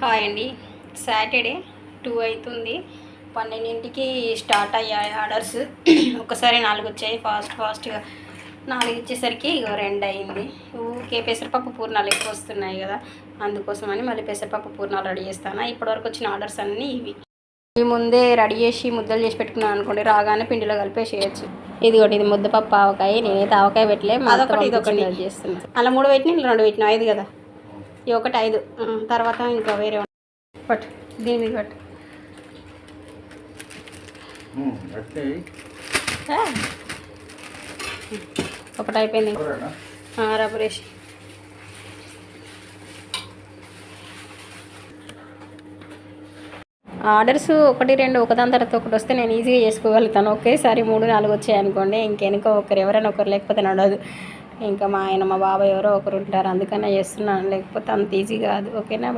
Hi అండి. Saturday 2 అవుతుంది. 12కి start అయ్యాయి ఆర్డర్స్. ఒక్కసారి 4 వచ్చాయి. ఫాస్ట్గా 4 ఇచ్చేసరికి 2 అయింది. ఊరికే పెసరపప్పు పూర్ణాలు ఎక్కువ వస్తున్నాయి కదా, అందుకోసమని మళ్ళీ పెసరపప్పు పూర్ణాలు రెడీ చేస్తాను. ఇప్పటివరకు వచ్చిన ఆర్డర్స్ అన్నీ ఇవి. ఇవి ముందే రెడీ చేసి ముద్దలు చేసి పెట్టుకున్నాను అనుకోండి, రాగానే పిండిలో కలిపేసేయచ్చు. ఇదిగోటి ఇది ముద్దపప్పు ఆవకాయ. నేనైతే ఆవకాయ పెట్టలే, అదొకటి ఇదొకటి చేస్తుంది. అలా 3 పెట్టినా ఇలా 2 పెట్టినా 5 కదా, ఇది ఒకటి 5. తర్వాత ఇంకా వేరే పట్టు, దీని మీద పట్టు. ఒకటి అయిపోయింది, రబ్బరేసి. ఆర్డర్స్ 1, 2 ఒకదాని తర్వాత ఒకటి వస్తే నేను ఈజీగా చేసుకోగలుగుతాను. ఒకేసారి 3, 4 వచ్చాయి అనుకోండి, ఇంకెనుక ఎవరైనా ఒకరు లేకపోతే నడవదు. ఇంకా మా ఆయన మా బాబాయ్ ఎవరో ఒకరు ఉంటారు, అందుకనే చేస్తున్నాను, లేకపోతే అంత ఈజీ కాదు. ఓకేనా.